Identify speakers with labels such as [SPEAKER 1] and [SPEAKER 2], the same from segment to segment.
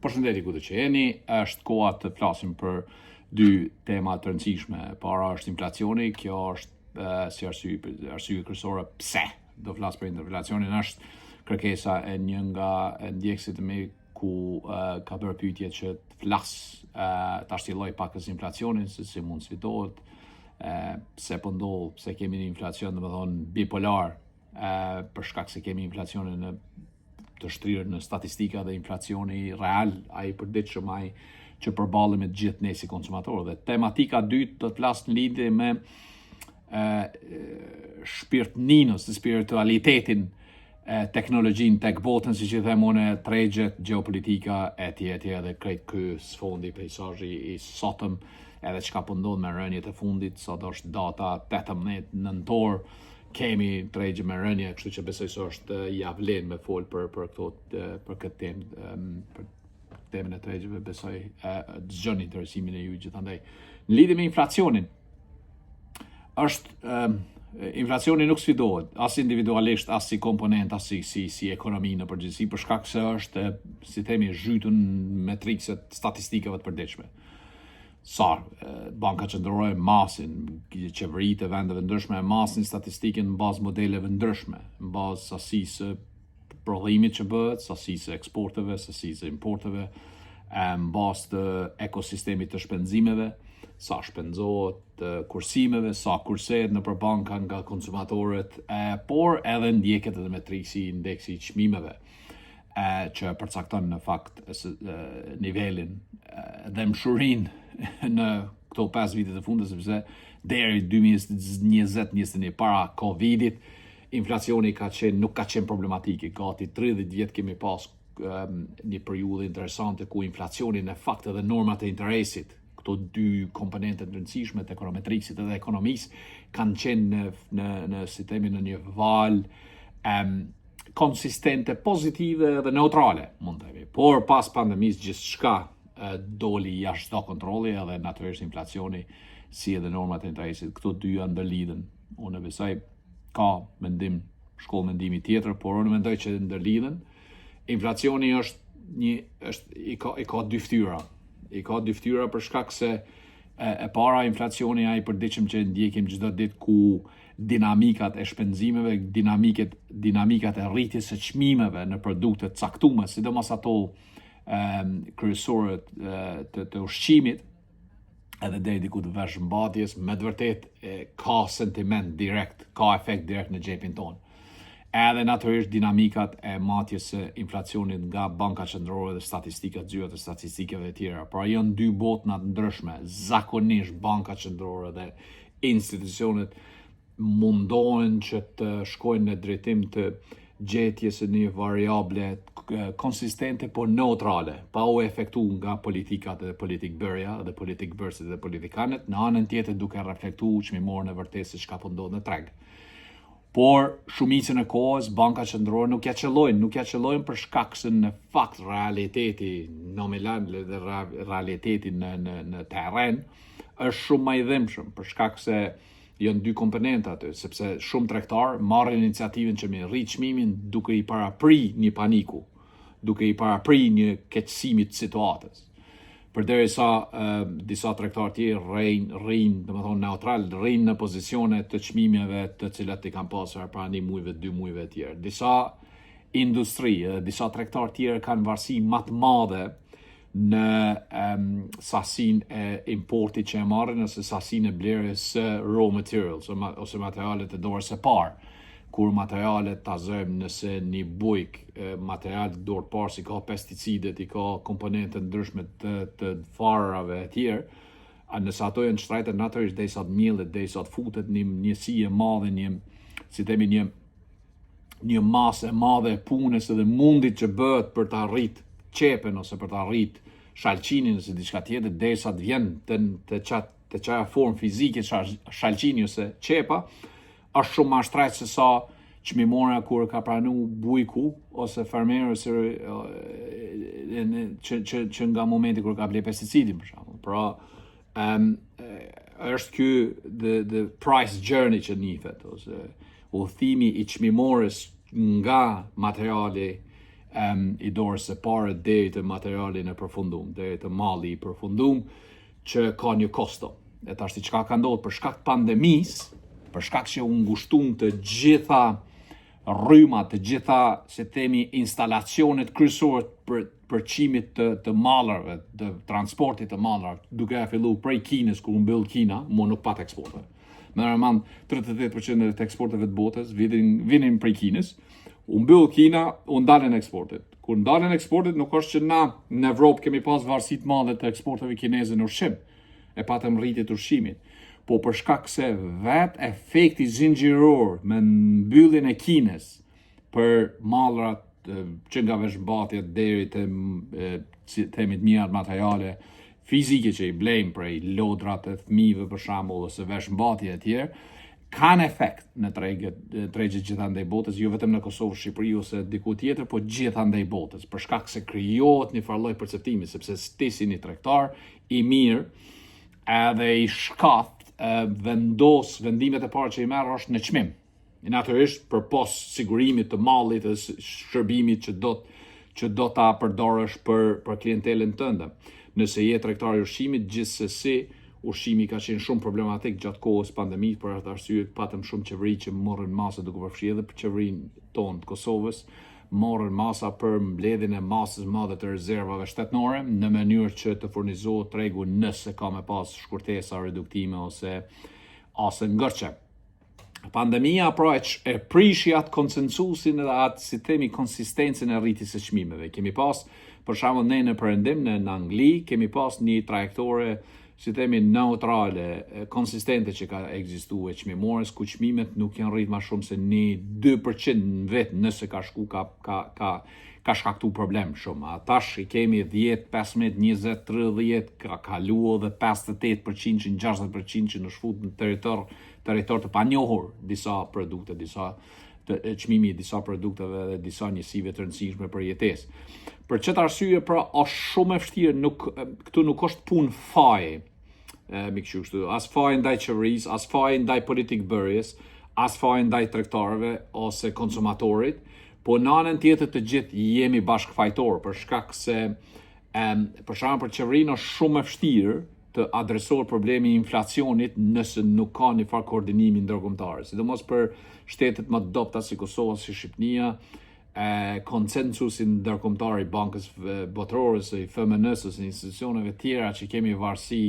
[SPEAKER 1] Përshëndetje ku të që jeni, është koha të flasim për dy tema të rëndësishme. Para është inflacioni, kjo është si arsye kryesore pse do flas për inflacionin, është kërkesa e një nga ndjekësit e mi ku ka bërë pyetje që të flas ta shtjelloj pakës inflacionin, se si mund sfitohet, pse po ndodh, pse kemi një inflacion domethënë bipolar, për shkak se kemi inflacionin të shtrirë në statistika dhe inflacioni real, ai përditshëm, ai që përballim me gjithë ne si konsumatorë. Dhe tematika dytë do të flas në lidhje me shpirtnin ose spiritualitetin, teknologjinë tek botën, siç i them unë, tregjet, gjeopolitika etj dhe krejt ky sfondi peizazhi i sotëm, edhe çka po ndodh me rënjet e fundit, sot është data 18 nëntor, kemi tregje me rënje, kështu që besoj se është javlen me fol për këtë temë, për temën e tregjeve, besoj dëgjoni interesimin e ju gjithandaj. Në lidhje me inflacionin, është inflacioni nuk sfidohet as individualisht, as si komponent, as si ekonomi në përgjithësi, për shkak se është, si themi, zhytur në metrikset statistikave të përditshme. Banka qendrore masin, qeveritë e vendeve ndryshme masin statistikën në bazë modeleve ndryshme, në bazë sasisë prodhimit që bëhet, sasisë eksporteve, sasisë importeve, në bazë të ekosistemit të shpenzimeve, sa shpenzohet kursimeve, sa kursehet nëpër banka nga konsumatorët, por edhe ndjeket edhe metriksi indeksi i çmimeve, që përcakton në fakt nivelin dhe mshurinë në këto 5 vitet e fundit, sepse deri 2020-21 para Covidit, inflacioni nuk ka qenë problematike. Gati 30 vjet kemi pas një periudhë interesante ku inflacioni në fakt edhe normat e interesit, këto dy komponente të rëndësishme të ekonometriksit edhe ekonomisë, kanë qenë në si themi në një val konsistente, pozitive dhe neutrale, mund të themi. Por pas pandemisë gjithçka doli jashtë çdo kontrolli, edhe natyrisht inflacioni si edhe normat e interesit, këto dy janë ndërlidhen. Unë besoj ka shkollë mendimi tjetër, por unë mendoj që ndërlidhen. Inflacioni i ka dy ftyra. I ka dy ftyra për shkak se e para inflacioni ai përditshëm që ndjekim çdo ditë, ku dinamikat e shpenzimeve, dinamikat e rritjes së çmimeve në produkte të caktuara, sidomos ato kryesore të ushqimit, edhe deri diku të veshmbathjes, me të vërtet ka sentiment direkt, ka efekt direkt në xhepin tonë. Edhe natyrisht dinamikat e matjes së inflacionit nga banka qendrore dhe statistikat, zyrat e statistikave të tjera. Pra janë dy botëna të ndryshme. Zakonisht banka qendrore dhe institucionet mundohen që të shkojnë në drejtim të gjetjes së një variable konsistente por neutrale, pa u efektu nga politikat dhe politik bërja dhe politik bërësit dhe politikanët, në anën tjetër duke reflektu çmimorën e vërtetë se çka po ndodh në treg. Por shumicën e kohës banka qendrore nuk ja qellojnë për shkak se në fakt realiteti nominal dhe realiteti në terren është shumë më i dhimbshëm, për shkak se janë dy komponentë aty, sepse shumë tregtar marrin iniciativën që me rrit çmimin duke i parapri një paniku, duke i parapri një keqësimi të situatës. Përderisa disa tregtar tjerë rrin, domethënë neutral, rrin në pozicione të çmimeve të cilat i kanë pasur para 1 muajve, 2 muajve të tjerë. Disa industri, disa tregtar tjerë kanë varësi më të madhe në sasinë e importit që e marrin, ose sasinë e blerjes së raw materials, ose materialet e dorës së parë, kur materialet ta zëjmë nëse një bujk, material dorë parë si ka pesticidet, i ka komponente ndryshme të farave e tjerë, nëse ato janë shtrejtë natyrisht derisa të mjellet, derisa të futet një njësi e madhe, një masë e madhe e punës edhe mundit që bëhet për të arrit qepen ose për të arrit shalqinin ose diçka tjetër, derisa të vjen të çaja formë fizike shalqini ose qepa, është shumë më shtrejtë se sa çmimora kur ka pranu bujku ose fermeri që nga momenti kur ka ble pesticidin, për shembull. Pra, është ky the price journey që njihet, ose udhëtimi i çmimores nga materiali I dorës së parë deri të materialin e përfundum, deri të malli I përfundum që ka një kosto. E tash çka ka ndodhur për shkak të pandemisë, për shkak që u ngushtuan të gjitha rrymat, të gjitha, se themi, instalacionet kryesore për çimit të mallarëve, të transportit të mallarëve, duke filluar prej Kinës, kur u mbyll Kina, nuk pat eksporte. Normalisht 38% të eksporteve të botës vinin prej Kinës. U mbyll Kina, u ndalen eksportet. Kur ndalen eksportet, nuk është që na në Evropë kemi pas varësi të madhe të eksporteve kineze në ushqim. E patëm rritje të ushqimit. Po për shkak se vet efekti zinxhiror me mbylljen e Kinës për mallrat që nga veshmbatja deri te themi të mira materiale fizike që I blejmë prej lodrat e fëmijëve për shembull ose veshmbatje e tjerë, kanë efekt në tregjet gjithandaj botës, jo vetëm në Kosovë, Shqipëri ose diku tjetër, po gjithandaj botës, për shkak se krijohet një farë lloj perceptimi, sepse ti si një tregtar I mirë, edhe I shkath vendos vendimet e para që I merr është në çmim. Natyrisht përpos sigurimit të mallit dhe shërbimit që do ta përdorësh për klientelën tënde. Nëse je tregtar I ushqimit, gjithsesi ushqimi ka qenë shumë problematik gjatë kohës pandemisë, për atë arsye patëm shumë qeveri që morën masa, duke përfshirë edhe për qeverinë tonë të Kosovës, morën masa për mbledhjen e masës madhe të rezervave shtetnore në mënyrë që të furnizohet tregu nëse ka me pas shkurtesa reduktime ose ngërçe. Pandemia pra e prishi atë konsensusin dhe atë, si themi, konsistencën e rritjes së çmimeve. Kemi pas, për shembull, ne në Perëndim, në Angli, kemi pas një trajektore, si themi, neutrale, konsistente që ka ekzistuar çmimores, ku çmimet nuk janë rrit më shumë se 2% në vetë, nëse ka shku ka shkaktu problem shumë. Tash I kemi 10, 15, 20, 30, ka kaluar dhe 58%, 60% që në shfut në territor të panjohur disa produkte, çmimi I disa produkteve dhe disa njësive të rëndësishme për jetesë. Për çet arsye pra është shumë e vështirë, këtu nuk është punë faje, as faje ndaj qeverisë, as faje ndaj politik bërjes, as faje ndaj tregtarëve ose konsumatorit, po në anën tjetër të gjithë jemi bashkëfajtor, për shkak se për shembull për qeverinë është shumë e vështirë të adresohet problemi I inflacionit nëse nuk ka një farë koordinimi ndërkombëtar. Sidomos për shtetet më të dobta si Kosova, si Shqipënia, konsensusin ndërkombëtar I Bankës Botërore, I FMN-s ose institucioneve tjera që kemi varësi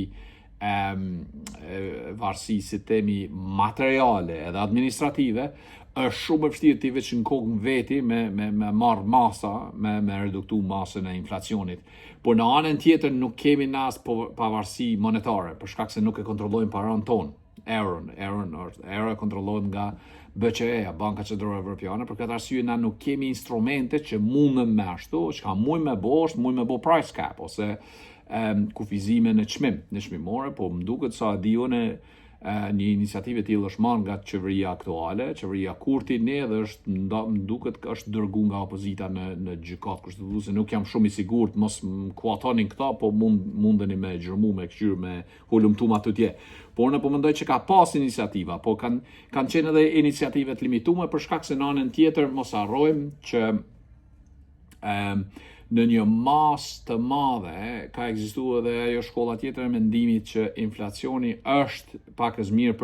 [SPEAKER 1] si themi materiale edhe administrative, është shumë e vështirë ti veç në kokën veti me marrë masa, me reduktu masën e inflacionit. Por në anën tjetër nuk kemi as pavarësi monetare, për shkak se nuk e kontrollojmë paran tonë. Euron e kontrollohet nga BCE, Banka Qendrore Evropiane, për këtë arsye na nuk kemi instrumente që mundem me ashtu, që ka muj me bo price cap, ose kufizime në çmimore, po më duket sa diu një iniciativë e tillë është marrë nga qeveria aktuale, qeveria Kurti, ne dhe më duket është dërguar nga opozita në gjykatë kushtetuese. Nuk jam shumë I sigurt, mos më kuatonin këta, po mundeni me gjërmu, me kqyr, me hulumtum atutje. Por në po mendoj që ka pas iniciativa, po kanë qenë edhe iniciative të limituara për shkak se në anën tjetër mos harrojmë që në një mas të madhe ka ekzistuar edhe ajo shkolla tjetër e mendimit që inflacioni është pak as mirë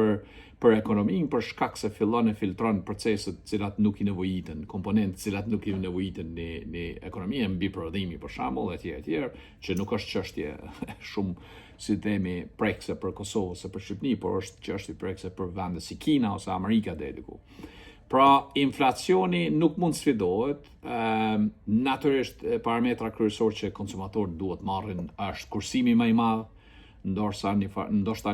[SPEAKER 1] për ekonominë, për shkak se fillon e filtron proceset të cilat nuk I nevojiten, komponentë të cilat nuk I nevojiten në ekonomi, mbi prodhimi për shembull etj, që nuk është çështje shumë si themi prekse për Kosovë ose për Shqipëri, por është çështje prekse për vende si Kina ose Amerika deri diku. Pra, inflacioni nuk mund sfidohet, natyrisht parametra kryesor që konsumatorët duhet marrin është kursimi më I madh, ndoshta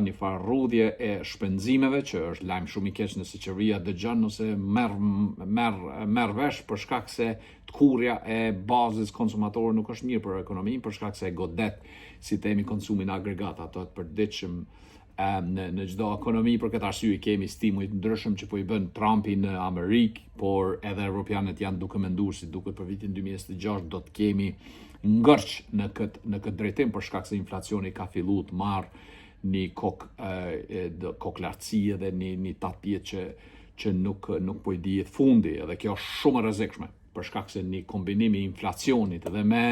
[SPEAKER 1] një farë rrudhje e shpenzimeve, që është lajm shumë I keq nëse qeveria dëgjon ose merr vesh, për shkak se tkurrja e bazës konsumatore nuk është mirë për ekonominë, për shkak se godet si themi konsumin agregat, ato të përditshëm në çdo ekonomi. Për këtë arsye kemi stimuj të ndryshëm që po I bën Trumpi në Amerikë, por edhe evropianët janë duke menduar si duket për vitin 2026 do të kemi ngërç në këtë drejtim, për shkak se inflacioni ka filluar të marrë një koklartësi dhe një tatpjet që nuk po I dihet fundi, edhe kjo është shumë e rrezikshme. për shkak se një kombinim I inflacionit dhe me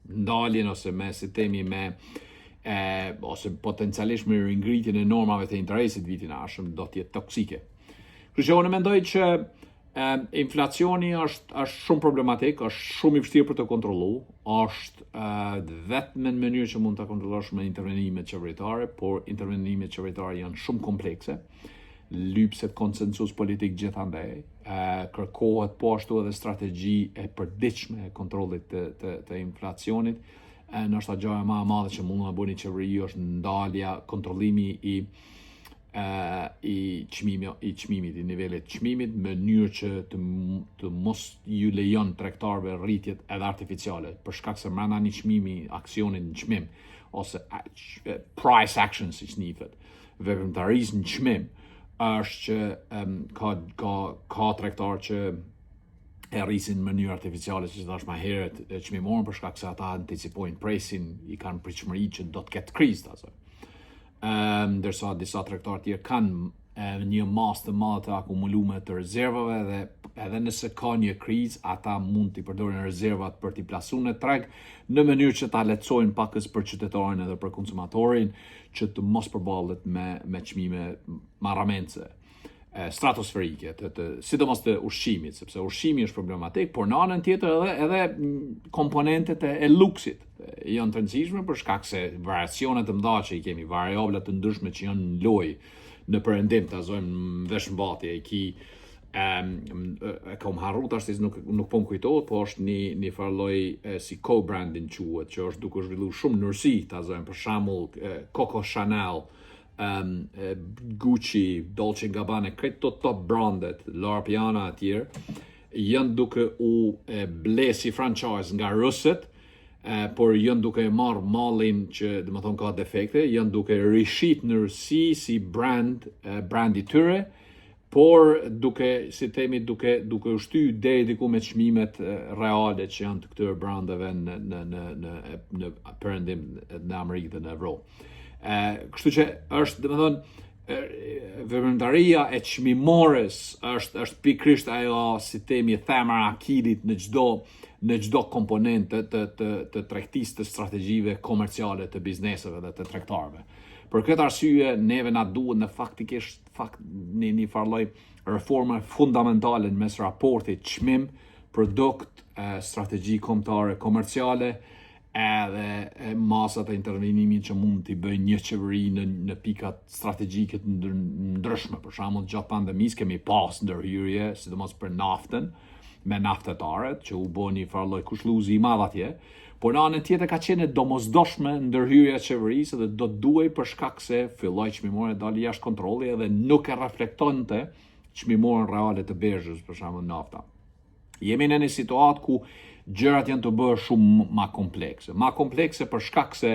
[SPEAKER 1] ndaljen ose me si themi me ose potencialisht me ringritjen e normave të interesit vitin e ardhshëm do të jetë toksike. Kështu që unë mendoj që inflacioni është shumë problematik, është shumë I vështirë për të kontrolluar, është vetëm në mënyrë që mund ta kontrollosh me intervenimet qeveritare, por intervenimet qeveritare janë shumë komplekse. Lypset konsensus politik gjithandaj, kërkohet po ashtu edhe strategji e përditshme e kontrollit të inflacionit. Nështë gjëja më e madhe që mund të bëni qeveri është ndalja, kontrollimi I çmimit, I nivelit çmimit, në mënyrë që të mos ju lejon tregtarëve rritjet edhe artificiale, për shkak se brenda një çmimi, aksionit në çmim ose price action siç njihet, veprimtarisë në çmim, është që ka tregtar që e rrisin në mënyrë artificiale, siç thash më herët, çmimorën për shkak se ata anticipojnë presin, I kanë pritshmëri që do të ketë krizë atë. Ndërsa disa tregtarë tjerë kanë një masë të madhe të akumuluar të rezervave dhe edhe nëse ka një krizë, ata mund t'i përdorin rezervat për t'i plasuar në treg në mënyrë që ta lehtësojnë pakës për qytetarin edhe për konsumatorin që të mos përballet me çmime marramendse stratosferike, sidomos të ushqimit, sepse ushqimi është problematik, por në anën tjetër edhe komponentet e luksit janë të rëndësishme për shkak se variacione të mëdha që I kemi, variabla të ndryshme që janë në lojë, në perëndim, ta zojmë veshmbathje, e kam harru tash nuk po më kujtohet, po është një farë lloj si co-branding quhet, që është duke zhvilluar shumë në Rusi, ta zojmë për shembull Coco Chanel, Gucci, Dolce & Gabbana, këto top brandet, Loro Piana e tjerë, janë duke u ble si franchise nga rusët, por janë duke marrë mallin që domethënë ka defekte, janë duke rishit në Rusi si brandi tyre, por duke u shty deri diku me çmimet reale që janë të këtyre brandeve në perëndim në Amerikë dhe në Evropë. Kështu që është, domethënë, veprimtaria e çmimores është pikërisht ajo si themi themra akilit në çdo komponent të tregtisë të strategjive komerciale të bizneseve dhe të tregtarëve. Për këtë arsye neve na duhet në një farë lloj reforme fundamentale në mes raportit çmim, produkt, strategji kombëtare komerciale, edhe masat e intervenimit që mund t'i bëjë një qeveri në pikat strategjike të ndryshme. Për shembull, gjatë pandemisë kemi pas ndërhyrje, sidomos për naftën, me naftetarët, që u bë një farë lloj kushëlluzi I madh atje, por në anën tjetër ka qenë domosdoshme ndërhyrja e qeverisë dhe do të duhej për shkak se filloi çmimore dali jashtë kontrolli edhe nuk e reflektonte çmimorën reale të bergës, për shembull nafta. Jemi në një situatë ku gjërat janë të bërë shumë ma komplekse për shkak se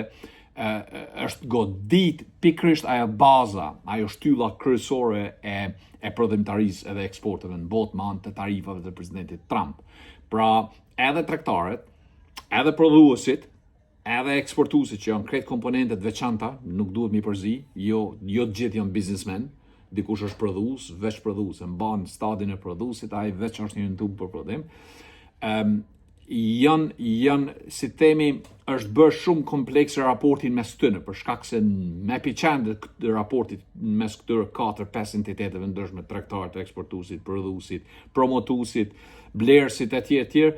[SPEAKER 1] është godit pikërisht ajo baza, ajo shtylla kryesore e prodhimtarisë edhe eksporteve në botë me anë të tarifave të presidentit Trump. Pra, edhe tregtarët, edhe prodhuesit, edhe eksportuesit që janë krejt komponentet veçanta, nuk duhet mi përzi, jo të gjithë janë biznesmen, dikush është prodhues, veç prodhues, e mban stadin e prodhuesit, ai veç është një tub për prodhim. Janë si themi është bërë shumë komplekse raportin mes tyre për shkak se me epicentër të raportit mes këtyre 4-5 entiteteve ndryshme, tregtarët, eksportuesit, prodhuesit, promotuesit, blerësit e tjerë,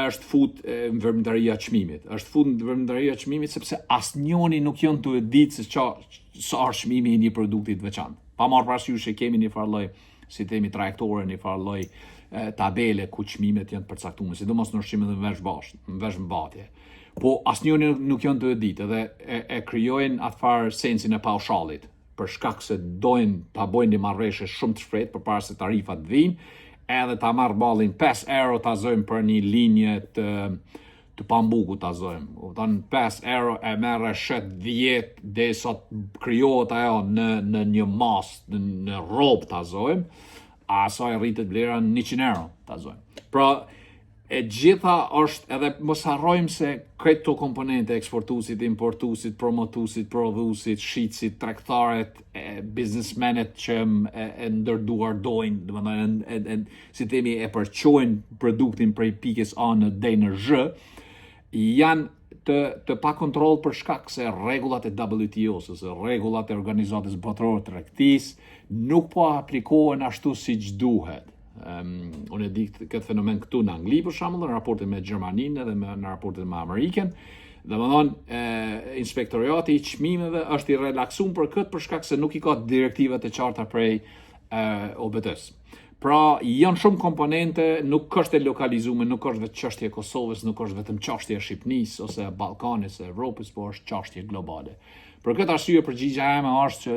[SPEAKER 1] është fut në veprimtaria çmimit. Është fut në veprimtaria çmimit sepse asnjëri nuk janë të ditë se sa është çmimi I një produkti të veçantë. Pa marrë parasysh se kemi një farë lloj, si themi trajektore, një farë lloj tabele ku çmimet janë përcaktuar, sidomos në ushqim dhe në veshmbathje. Po asnjëri nuk janë të ditë dhe e krijojnë atë sensin e paushallit, për shkak se dojnë ta bëjnë një marrëveshje shumë të shpejtë përpara se tarifat vinë, edhe ta marrë ballin 5 euro ta zojmë për një linje të pambukut ta zojmë. 5 euro e merre shet 10 dhe sot krijohet ajo në një masë, në rrobë ta zojmë, asaj rritet vlera në 100 euro ta zojmë. Pra, E gjitha është edhe mos harrojmë se këto komponente eksportuesit, importuesit, promotuesit, prodhuesit, shitësit, tregtarët, biznesmenet që e ndërduar dojnë, domethënë si themi e përçojnë produktin prej pikës A në D në Z, janë të pa kontroll për shkak se rregullat e WTO-s, ose rregullat e Organizatës Botërore të Tregtisë nuk po aplikohen ashtu siç duhet. Unë e di këtë fenomen këtu në Angli për shembull, në raportin me Gjermaninë edhe në raportin me Amerikën. Domethënë, inspektorati i çmimeve është i relaksuar për këtë për shkak se nuk i ka direktivat e qarta prej OBT-s. Pra, janë shumë komponente, nuk është e lokalizuar, nuk është vetë çështje e Kosovës, nuk është vetëm çështje e Shqipërisë ose e Ballkanit, e Evropës, por është çështje globale. Për këtë arsye përgjigjja ime është që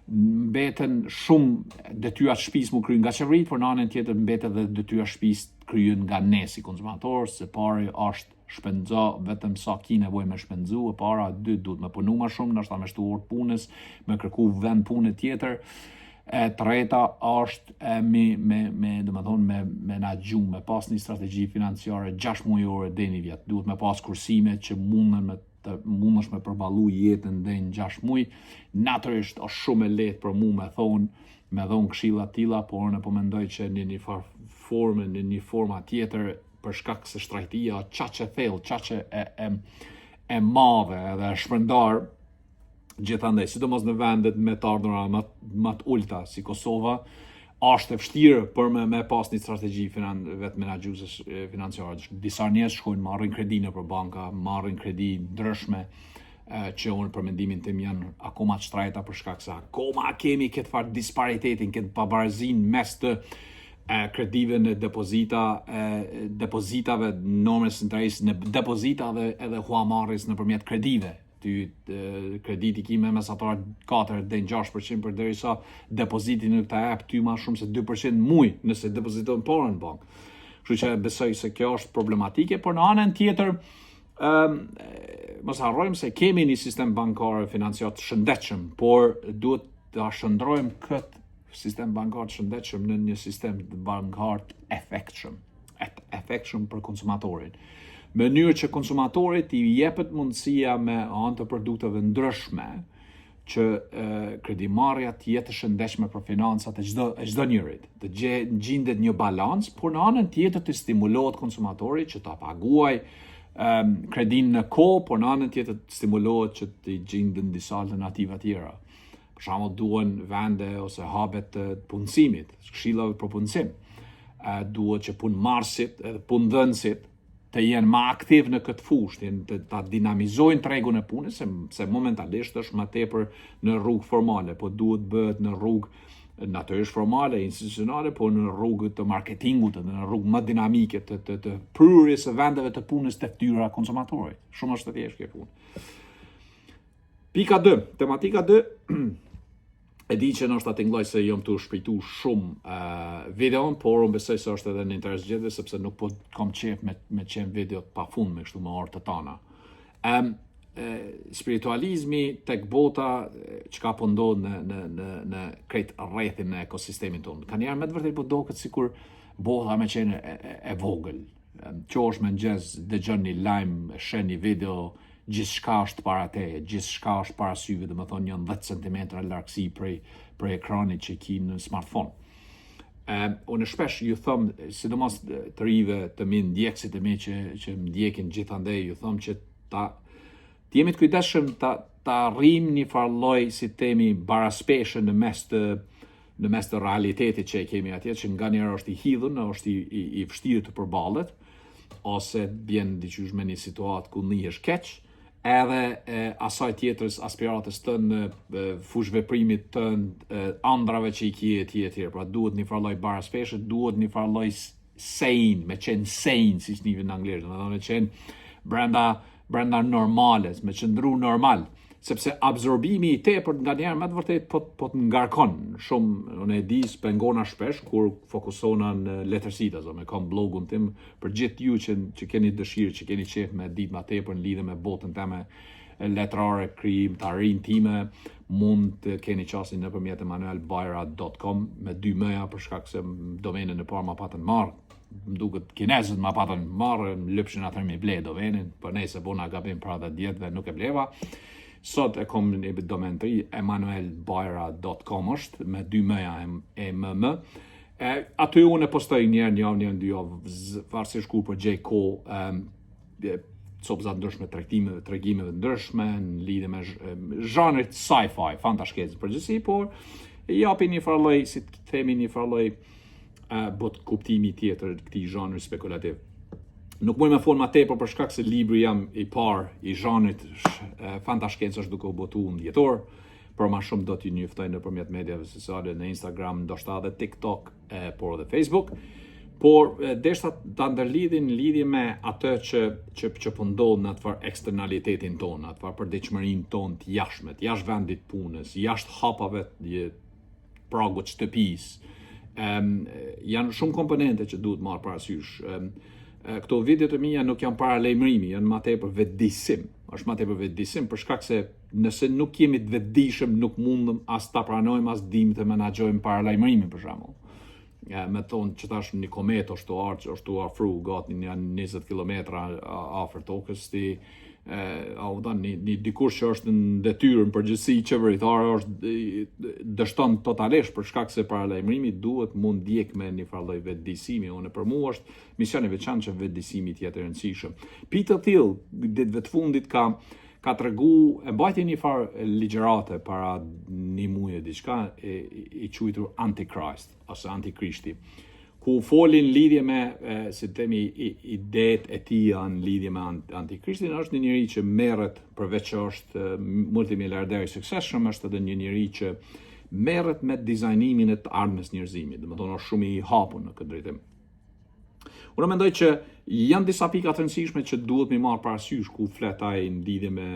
[SPEAKER 1] mbeten shumë detyra shtëpisë mu kryen nga qeverit, por në anën tjetër mbetet edhe detyra shtëpisë kryen nga ne si konsumator, se pari është shpenzo vetëm sa ki nevojë me shpenzu, e para, dy duhet me punu më shumë, ndoshta me shtu orë punës, me kërku vend pune tjetër. E treta është me menaxhu, me pas një strategji financiare 6 mujore deri në vjet. Duhet me pas kursime që mundesh me përballu jetën deri në 6 muaj. Natyrisht është shumë e lehtë për mua me dhon këshilla të tilla, por ne po mendoj që në një formë, në një forma tjetër, për shkak se shtrajtia çaqe thellë, çaqe e madhe edhe e shpërndar, gjithandaj, sidomos në vendet me të ardhura më të ulta si Kosova, është e vështirë për me pas një strategji vetë menaxhuese financiare. Disa njerëz shkojnë marrin kredi nëpër banka, marrin kredi ndryshme që unë për mendimin tim janë akoma të shtrejta për shkak se akoma kemi këtë farë disparitetin, këtë pavarësinë mes të kredive në depozitave normës interesit në depozita edhe huamarrjes nëpërmjet kredive. Krediti ki me mesatar 4 dhe 6% për derisa depoziti në këta jap ty ma shumë se 2% muj nëse depoziton parë në bank. Kështu që besoj se kjo është problematike, por në anën tjetër mos harrojmë se kemi një sistem bankar financiar të shëndetshëm, por duhet ta shndrojmë këtë sistem bankar të shëndetshëm në një sistem bankar të efektshëm për konsumatorin. Mënyrë që konsumatorit i jepet mundësia me anë të produkteve ndryshme që kredimarrja të jetë e shëndetshme për financat e çdo njerit, të gjendet një balans, por në anën tjetër të stimulohet konsumatori që ta paguaj kredin në kohë, por në anën tjetër të stimulohet që të gjenden disa alternativa tjera. Për shembull, duhen vende ose habet të punësimit, këshillave për punësim. Duhet që punëmarrësit edhe punëdhënësit të jenë më aktiv në këtë fushë, të ta dinamizojnë tregun e punës, se momentalisht është më tepër në rrugë formale, po duhet bëhet në rrugë natyrisht formale, institucionale, po në rrugë të marketingut, në rrugë më dinamike të prurjes së vendeve të punës të fytyra konsumatorëve. Shumë është e thjeshtë kjo punë. Pika 2, tematika 2. E di që nështë atë ngloj se jom të shpejtu shumë videon, por unë besoj se është edhe në interes gjithve, sepse nuk po kam qef me qenë videot pa fund me kështu më orë të tana. Spiritualizmi tek bota që ka po ndodhë në krejt rrethin e ekosistemin tonë. Ka njerë me të vërtet po do këtë sikur bota me qenë e vogël. Qosh me nxez dëgjon një lajm, sheh një video, gjithçka është para teje, gjithçka është para syve, dhe më thonë janë 10 cm largësi prej ekranit që ki në smartphone. Unë shpesh ju thëm, sidomos të rive të mi ndjekësit e mi që më ndjekin gjithandej, ju thëm që të jemi të kujdesshëm ta rrim një farloj si temi baraspeshë në mes të realitetit që e kemi atje, që nga njerë është i hidhun, është i vështirë të përballet, ose bjen diqysh me një situatë ku nihesh keq, edhe asaj tjetrës aspiratës tënë, fush veprimit tënë, andrave që i kje tjetër. Pra duhet një farloj baraspeshë, duhet një farloj sane, me qenë sane, si që njëve në anglisht, me qenë brenda normales, me qëndru normal, sepse absorbimi i tepërt nga njerë me të vërtet po të ngarkon shumë. Unë e di spengona shpesh kur fokusona në letërsitë, me kam blogun tim për gjithë ju që keni dëshirë, që keni qef me ditë ma tepër në lidhe me botën teme letrare, krijimtarin time, mund të keni qasin nëpërmjet emanuelbajra.com me 2 mëja, për shkak se domenën e parë ma patën marrë. më duket kinezët ma patën marrë, lëpshin atër me ble do venin, për nejse bona gabim për atë djetëve nuk e bleva. Sot e kom një domen të ri, emanuelbajra.com është, me 2 mëja e aty unë e postoj një 2 javë, varësisht kur për gjej ko, copëzat ndryshme, tregimeve ndryshme, në lidhje me zhanrit sci-fi, fantashkezë përgjithësi, por japi një farloj, si të themi një farloj, bot kuptimi tjetër këtij zhanri spekulativ. Nuk mund me folë ma tepër për shkak se libri jam i parë i zhanrit fantashkencë është duke u botuar ndjetor, por ma shumë do t'ju njoftoj nëpërmjet medjave sociale, në Instagram, ndoshta edhe TikTok, por edhe Facebook. Por deshta ta ndërlidhin lidhje me atë që po ndodh në atëfar eksternalitetin tonë, atëfar përditshmërinë tonë të jashtme, jashtë vendit punës, jashtë hapave të pragut shtëpisë. Janë shumë komponente që duhet marrë parasysh. Këto video të mia nuk janë para lajmërimi, janë ma tepër vetëdijsim. Është ma tepër vetëdijsim për shkak se nëse nuk jemi të vetëdijshëm nuk mundëm as ta pranojmë as dim të menaxhojmë para lajmërimin për shembull. Me thonë që tash një komet është të afru gati një 20 kilometra afër tokës, një dikush që është në detyrën përgjithësi qeveritare është dështon totalisht për shkak se paralajmërimi duhet mund ndjek me një farlloj vetëdijsimi. Unë për mua është mision i veçantë që vetëdijsimi të jetë i rëndësishëm. Peter Thiel ditëve të fundit ka tregu e mbajti një farë ligjërate para një muaji diçka i quajtur Antichrist ose Antikrishti, ku folin lidhje me, si themi, idetë e tija në lidhje me Antikrishtin. Është një njeri që merret, përveç që është multimiliarder i suksesshëm, është edhe një njeri që merret me dizajnimin e të ardhmes njerëzimit. Domethënë është shumë i hapur në këtë drejtim. Unë mendoj që janë disa pika të rëndësishme që duhet mi marrë parasysh ku flet ai në lidhje me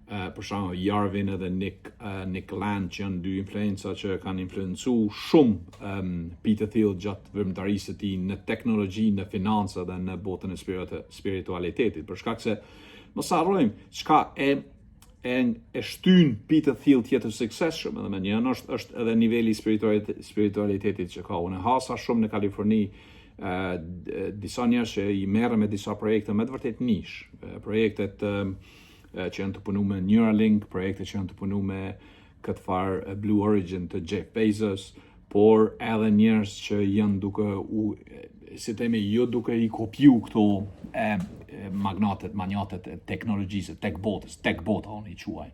[SPEAKER 1] për shembull Jarvin edhe Nick Land, që janë 2 influenca që kanë influencu shumë Peter Thiel gjatë vëmëtarisë të tij në teknologji, në financa dhe në botën e spiritualitetit. Për shkak se mos harrojmë çka e shtyn Peter Thiel të jetë suksesshëm, edhe me njënë është edhe niveli i spiritualitetit që ka. Unë hasa shumë në Kaliforni disa njerëz që i merren me disa projekte me të vërtet nish, projektet që janë të punu me Neuralink, projekte që janë të punu me këtë farë Blue Origin të Jeff Bezos, por edhe njerëz që janë duke si themi, jo duke i kopju këto magnatet e teknologjisë, tech bota unë i quaj,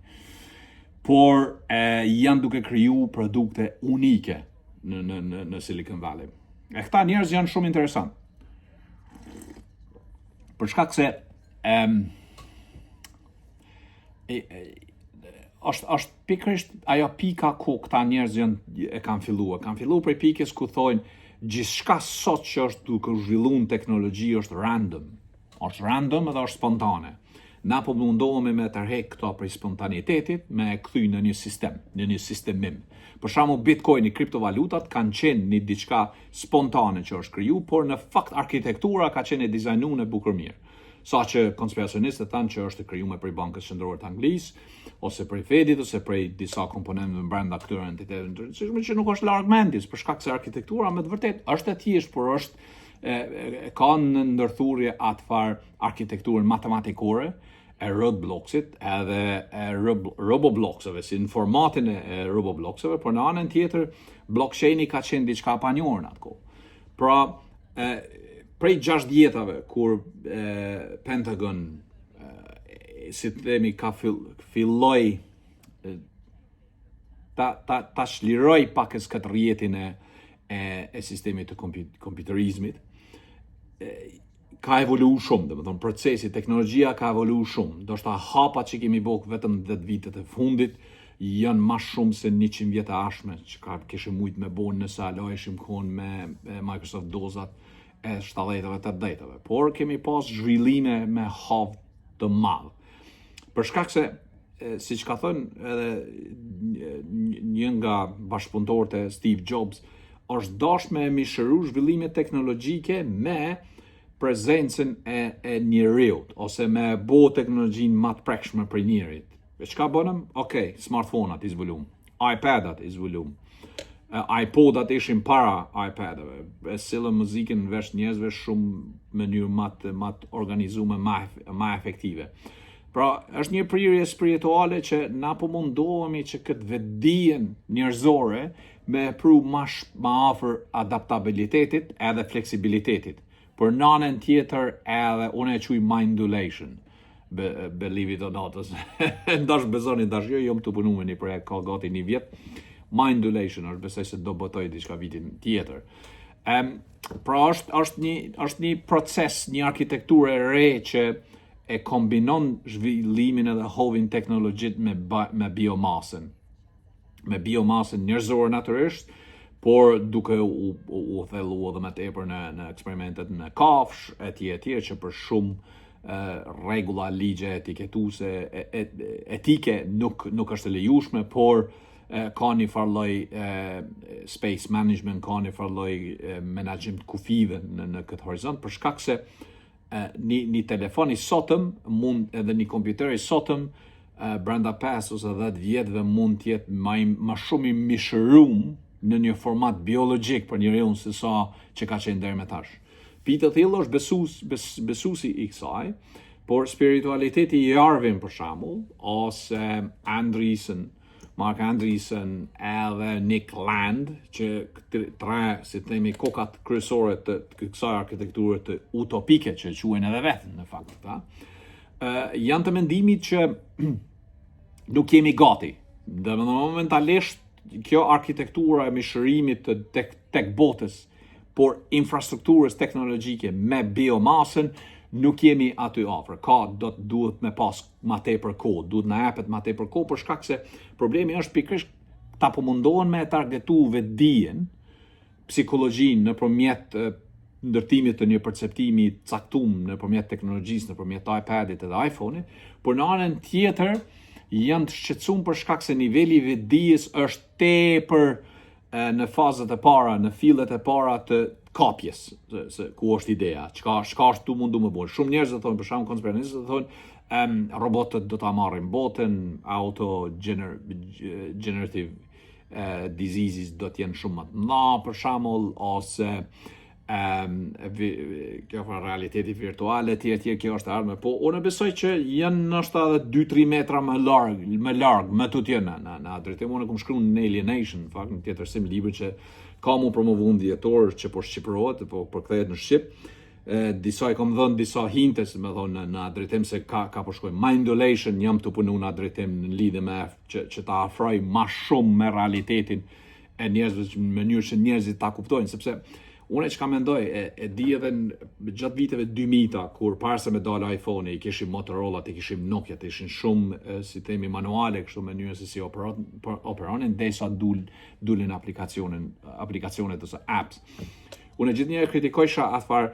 [SPEAKER 1] por janë duke kriju produkte unike në Silicon Valley. E këta njerëz janë shumë interesant. Për shkak se është pikërisht ajo pika ku këta njerëz e kanë filluar. Kanë filluar prej pikës ku thonë gjithçka sot që është duke zhvilluar teknologji është random. Është random edhe është spontane. Na po mundohemi me tërheq këto prej spontanitetit, me kthy në një sistemim. Për shembull Bitcoin, kriptovalutat kanë qenë një diçka spontane që është kriju, por në fakt arkitektura ka qenë e dizajnuar në bukur mirë. Sa që konspiracionistët thanë që është krijuar prej Bankës Qendrore të Anglisë, ose prej Fedit, ose prej disa komponentëve brenda këtyre entiteteve të rëndësishme që nuk është larg mendjes, për shkak se arkitektura me të vërtetë është e thjeshtë, por është ka në ndërthurje atë farë arkitekturën matematikore e Robloxit edhe Robobloxeve, si në formatin e Robobloxeve, por në anën tjetër blockchaini ka qenë diçka pa njohur në atë kohë. Pra, prej 6 vjetave kur Pentagon si të themi ka filloi ta shliroj pakës këtë rjetin e sistemit të kompjuterizmit, ka evolu shumë, domethënë procesi, teknologjia ka evolu shumë. Ndoshta hapat që kemi bërë vetëm 10 vitet e fundit janë më shumë se 100 vjet e ashme që kishim mujt me bën nëse alojeshim kohën me Microsoft dozat e 70-ve, 80-ve. Por kemi pas zhvillime me havë të madh. Për shkak se siç ka thënë edhe një nga bashkëpunëtorët e Steve Jobs, është dashme e mishëru zhvillimet teknologjike me prezencën e njeriut, ose me bo teknologjinë më të prekshme për njerit. E çka bënëm? Okej, smartphone-at i zbulum, iPad-at i zbulum, iPodat ishin para iPadëve, e sillën muzikën në vesh njerëzve shumë mënyrë më të organizuar, më efektive. Pra, është një prirje spirituale që na po mundohemi që këtë vetdijen njerëzore me pru ma afër adaptabilitetit edhe fleksibilitetit. Për nanën tjetër edhe unë e quj mindulation. Believe it or not. Ndash bezoni, ndash jo më të punu me një projekt ka gati një vjet. Mindulation është besoj se do botoj diçka vitin tjetër. Pra është një proces, një arkitekturë e re që e kombinon zhvillimin edhe hovin teknologjit me biomasën. Me biomasën njerëzore natyrisht, por duke u thelluar edhe më tepër në eksperimentet në kafsh, etj që për shumë rregulla ligje etiketuese etike nuk është e lejueshme, por ka një farloj space management, ka një farloj menaxhim të kufive në këtë horizont, për shkak se një telefon i sotëm mund edhe një kompjuter i sotëm brenda 5 ose 10 vjetëve mund të jetë më shumë i mishërum në një format biologjik për njeriu se sa që ka qenë deri më tash. Peter Thiel është besuesi i kësaj, por spiritualiteti i Arvin për shembull, ose Mark Andreessen edhe Nick Land, që tre, si themi, kokat kryesore të kësaj arkitekture të utopike që quhen edhe vetën në fakt, janë të mendimit që nuk jemi gati. Dhe momentalisht kjo arkitektura e mishërimit të tek botës, por infrastrukturës teknologjike me biomasën nuk jemi aty afër. Duhet me pas ma tepër kohë, duhet na japet ma tepër kohë, për shkak se problemi është pikërisht ta po mundohen me targetu vetdijen, psikologjinë nëpërmjet ndërtimit të një perceptimi caktuar nëpërmjet teknologjisë, nëpërmjet iPadit edhe iPhone-it, por në anën tjetër janë të shqetësuar për shkak se niveli i vetdijes është tepër në fazat e para, në fillet e para të kapjes, se ku është ideja, çka është tu mundu më bërë. Shumë njerëz thonë, për shembull konspiracionistët thonë, robotët do ta marrin botën, generative diseases do të jenë shumë më të mëdha, për shembull, ose kjo fa realiteti virtuale, etj, kjo është ardhme, po unë besoj që janë nështë edhe 2-3 metra më larg, më tutje në drejtim. Unë kam shkruar në Alienation, në fakt, në tjetërsim libër që ka mu promovu në djetor që po shqipërohet, po përkthehet në Shqip. Disa i kam dhënë disa hinte, me thonë, në drejtim se ka po shkoj. Mindulation jam të punu në drejtim në lidhje me që ta afroj ma shumë me realitetin e njerëzve në mënyrë që njerëzit ta kuptojnë, sepse unë që ka mendoj, e di edhe gjatë viteve 2000, kur parë se me dalë iPhone, i kishim Motorola, i kishim Nokia, ishin shumë, si themi, manuale, kështu mënyrë se si operonin, dhe sa dulin aplikacionet ose apps. Unë gjithë një kritikojsha atë farë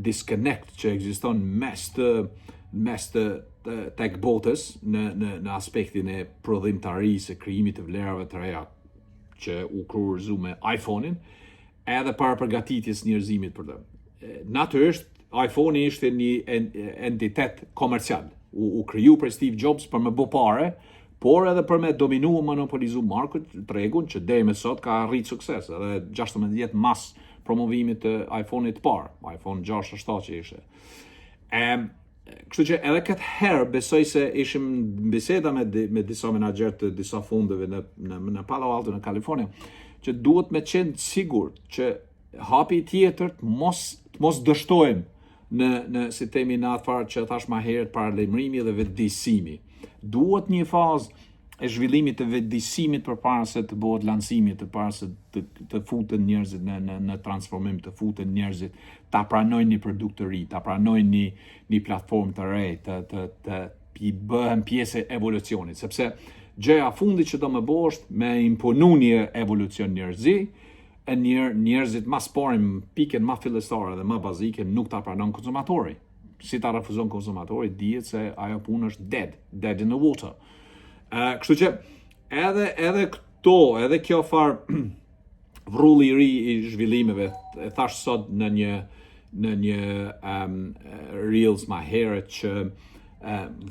[SPEAKER 1] disconnect që ekziston mes të tek botës në aspektin e prodhimtarisë, e krijimit të vlerave të reja që u kurorzu me iPhone-in, edhe para përgatitjes njerëzimit për të. Natyrisht, iPhone-i ishte një entitet komercial. U kriju prej Steve Jobs për me bë pare, por edhe për me dominu e monopolizu markët, tregun që deri më sot ka arrit sukses, edhe 16 vjet mas promovimit të iPhone-it parë, iPhone 6-7 që ishte. Kështu që edhe këtë herë besoj se ishim biseda me disa menaxher të disa fundeve në Palo Alto në Kalifornia, që duhet me qenë sigurt që hapi tjetër të mos dështojmë në si temi në atë farë që thash ma herët paralajmërimi dhe vetëdijsimi. Duhet një fazë e zhvillimit të vetëdijsimit përpara se të bëhet lancimi, përpara se të futen njerëzit në transformim, të futen njerëzit, ta pranojnë një produkt të ri, ta pranojnë një platformë të re, të bëhen pjesë e evolucionit, sepse gjëja fundi që do më bëj është me imponu një evolucion njerëzi, e njerëzit mas parim piken ma fillestare dhe ma bazike nuk ta pranon konsumatori. Si ta refuzon konsumatori, dihet se ajo punë është dead in the water. Kështu që edhe këto, edhe kjo farë vrulli i ri i zhvillimeve, e thash sot në një reels ma herët që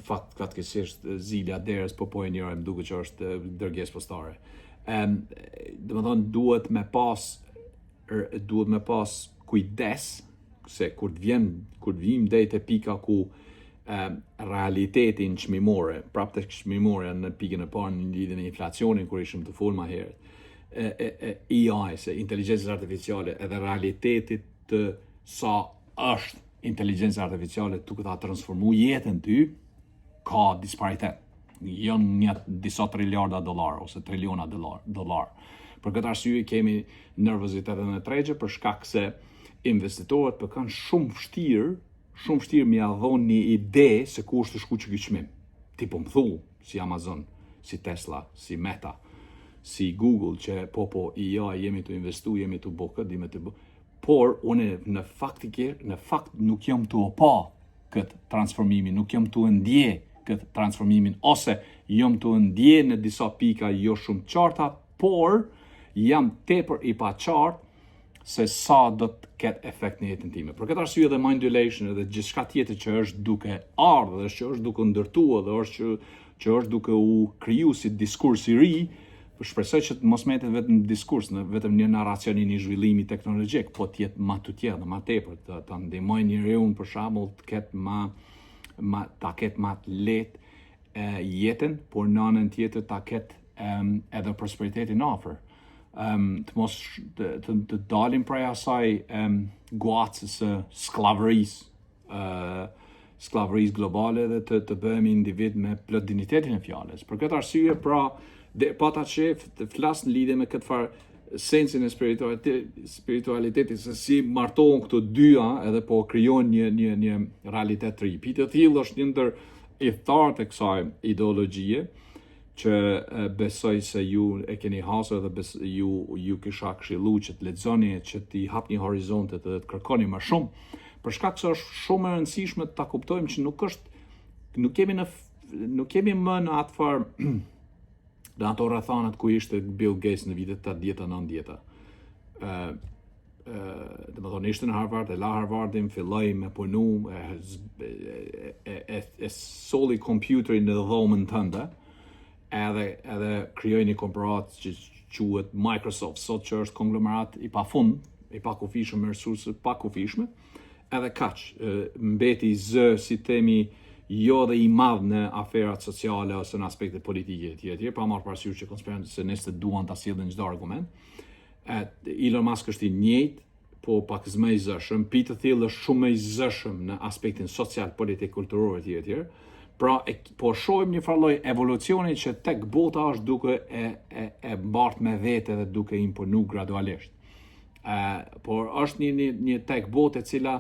[SPEAKER 1] fakt fatkeqësisht zilja derës po e njëra më duket që është dërgesë postare. Domethënë duhet me pas kujdes se kur vim deri te pika ku realitetin çmimore, prapë tek çmimore në pikën e parë në lidhje me inflacionin kur ishim të folur më herët. AI, se inteligencës artificiale edhe realitetit të sa është inteligencë artificiale duke ta transformu jetën ty, ka disparitet. Janë disa triliarda dollar ose triliona dollar. Për këtë arsye kemi nervozitetin e tregje për shkak se investitorët për kanë shumë vështirë mi adhon një ide se ku është të shku që ky çmim. Ti po më thu, si Amazon, si Tesla, si Meta, si Google, që po jemi të investu, jemi të bë por unë në fakt nuk jam të pa këtë transformimin, nuk jam të ndje këtë transformimin, ose jam të ndje në disa pika jo shumë qarta, por jam tepër i pa qartë se sa do të ketë efekt në jetën time. Për këtë arsye dhe mindulation dhe gjithçka tjetër që është duke ardhur dhe që është duke ndërtuar dhe që është duke u kriju si diskurs i ri, shpresoj që të mos mbetet vetëm diskurs, vetëm një narracion i një zhvillimi teknologjik, po të jetë më të tjerë, më tepër, të ndihmojë njeriu për shembull të ketë më lehtë jetën, por në anën tjetër ta ketë edhe prosperitetin afër. Të dalim prej asaj guacës së skllavërisë globale dhe të bëhemi individ me plot dinjitetin e fjalës. Për këtë arsye, pra, pata qef të flas në lidhje me këtë farë sensin e spiritualitetit, se si martohen këto dyja edhe po krijojnë një realitet të ri. Peter Thiel është një ndër idhtarët e kësaj ideologjie, që besoj se ju e keni hasur dhe ju kisha këshillu që të lexoni, që t'i hapni horizontet dhe të kërkoni më shumë, për shkak se është shumë e rëndësishme ta kuptojmë që nuk kemi më në atë farë dhe ato rrethanat ku ishte Bill Gates në vitet 80-90. Domethënë ishte në Harvard, e la Harvardin, filloi me punu, e solli computerin në dhomën tënde, edhe krijoi një korporat që quhet Microsoft, sot që është konglomerat i pafund, i pakufishëm me resurse pakufishme, edhe kaq, mbeti zë si temi jo dhe i madh në aferat sociale ose në aspekte politike tjetër, pa marrë parasysh që konspiracionistët duan ta sjellin çdo argument. Elon Musk është i njëjtë, po pak më i zëshëm. Peter Thiel është shumë më i zëshëm në aspektin social, politik, kulturor etj. Pra, po shohim një farë lloj evolucioni që tek bota është duke e mbart me vete dhe duke imponu gradualisht. Por është një tek botë e cila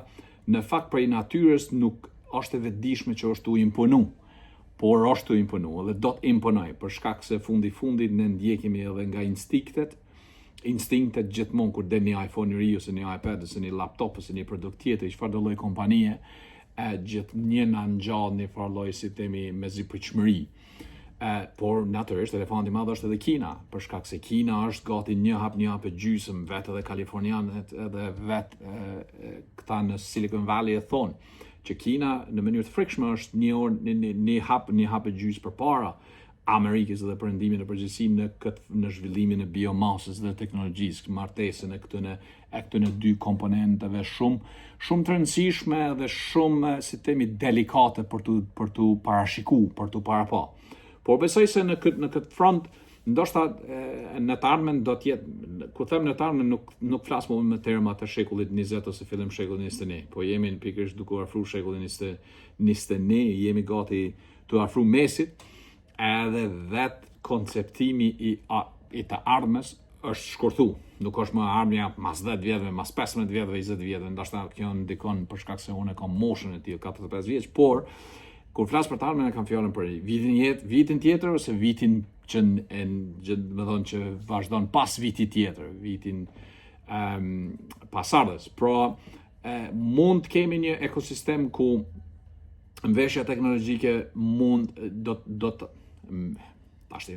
[SPEAKER 1] në fakt prej natyrës nuk është e vetëdijshme që është u imponu, por është u imponu dhe do të imponoj, për shkak se fundit ne ndjekemi edhe nga instinktet gjithmonë kur del një iPhone i ri ose një iPad ose një laptop ose një produkt tjetër, çfarë do lloj kompanie, gjithnjë na ngjall një farë lloj si themi mezipritshmëri. Por natyrisht elefanti i madh është edhe Kina, për shkak se Kina është gati një hap e gjysmë, vetë edhe kalifornianët edhe vetë këta në Silicon Valley e thonë që Kina në mënyrë të frikshme është një hap e gjysmë përpara Amerikës dhe perëndimin e përgjithësi në zhvillimin e biomasës dhe teknologjisë, martesën e këtyre dy komponenteve shumë të rëndësishme dhe shumë si themi delikate për tu parashikuar, për tu parapa. Por besoj se në këtë front ndoshta në të ardhmen do të jetë, kur them në të ardhmen nuk flas më me terma të shekullit 20 ose fillim shekullit 21, po jemi në pikërisht duke afruar shekullit 21, jemi gati të afruar mesit, edhe vetë konceptimi i të ardhmes është shkurtu. Nuk është më ardhmja mas 10 vjetëve, mas 15 vjetëve, 20 vjetëve, ndoshta kjo ndikon për shkak se unë kam moshën e tillë 45 vjeç, por kur flas për të ardhmen e kam fjalën për vitin tjetër ose vitin që që vazhdon pas vitit tjetër, vitin pasardhës. Pra, mund të kemi një ekosistem ku mveshja teknologjike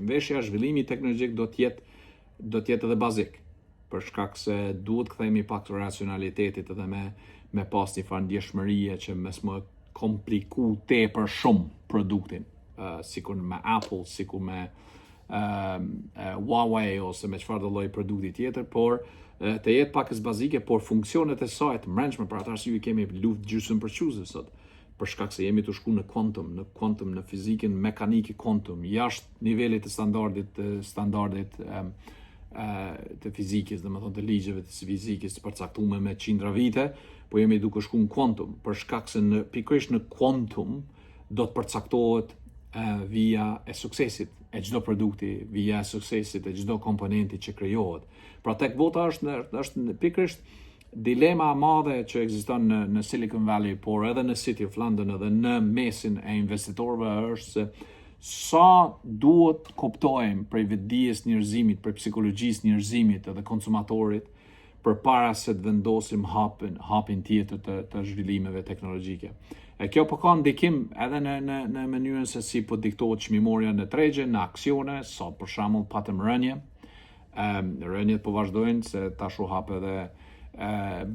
[SPEAKER 1] mveshja, zhvillimi teknologjik do të jetë edhe bazik, për shkak se duhet kthehemi pak të racionalitetit edhe me pas një farë ndjeshmërie që mes më kompliku tepër shumë produktin, sikur me Apple, sikur me Huawei ose me çfarë do lloj produkti tjetër, por të jetë pak bazike, por funksionet e saj të mbrëmshme, për atë arsye kemi luftë gjysmëpërçuese sot, për shkak se jemi të shku në quantum, në fizikën mekanike quantum, jashtë nivelit të standardit të fizikës, domethënë të ligjeve të fizikës të përcaktuar me qindra vite, po jemi duke shku në quantum, për shkak se pikërisht në quantum do të përcaktohet vija e suksesit e çdo produkti, vija e suksesit e çdo komponenti që krijohet. Pra tek bota është pikërisht dilema e madhe që ekziston në Silicon Valley, por edhe në City of London, edhe në mesin e investitorëve, është se sa duhet kuptojmë prej vetdijes njerëzimit, prej psikologjisë njerëzimit edhe konsumatorit, përpara se të vendosim hapin tjetër të zhvillimeve teknologjike. E kjo po ka ndikim edhe në mënyrën se si po diktohet çmimorja në tregje, në aksione, sa për shembull patëm rënje. Rënjet po vazhdojnë se tash u hap edhe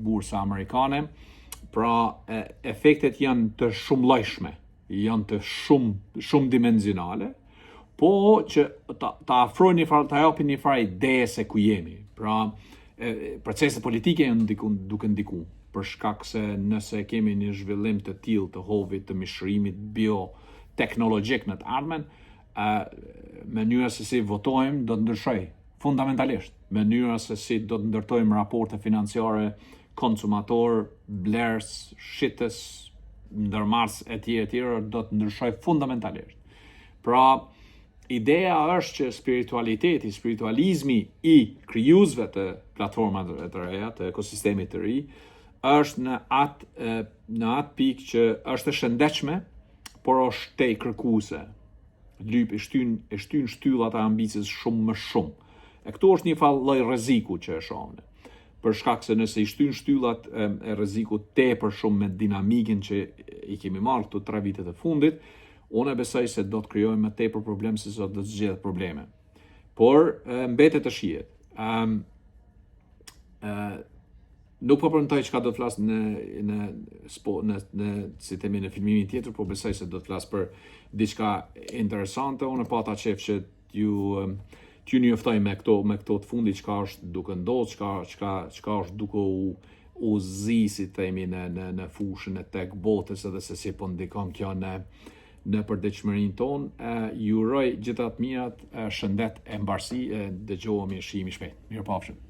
[SPEAKER 1] bursa amerikane. Pra efektet janë të shumëllojshme, janë të shumë dimensionale, po që ta afrojnë ta japin një farë ide se ku jemi. Pra proceset politike janë duke ndikuar, për shkak se nëse kemi një zhvillim të tillë të hovit të mishërimit bioteknologjik në të ardhmen, mënyra se si votojmë do të ndryshojë fundamentalisht. Mënyra se si do të ndërtojmë raporte financiare, konsumator, blerës, shitës, ndërmarrës etj. Do të ndryshojë fundamentalisht. Pra, ideja është që spiritualizmi i krijuesve të platformave të reja, të ekosistemit të ri, është në atë pikë që është e shëndetshme, por është e kërkuese. Lyp e shtyn shtyllat e ambicies shumë më shumë. E këtu është një lloj rreziku që e shohim. Për shkak se nëse i shtyn shtyllat e rrezikut tepër shumë me dinamikën që i kemi marrë këtu 3 vitet e fundit, unë besoj se do të krijojmë më tepër problem se sa do të zgjedh probleme. Por mbetet të shihet. Nuk po premtoj çka do të flas në si themi në filmimin tjetër, po besoj se do të flas për diçka interesante. Unë pata qef që t'ju njoftoj me këto të fundit çka është duke ndodhur, çka është duke u zi, si themi, në fushën e tek botës, edhe se si po ndikon kjo në përditshmërinë tonë. Ju uroj gjithë të mirat, shëndet e mbarësi, dëgjohemi, shihemi shpejt. Mirupafshim.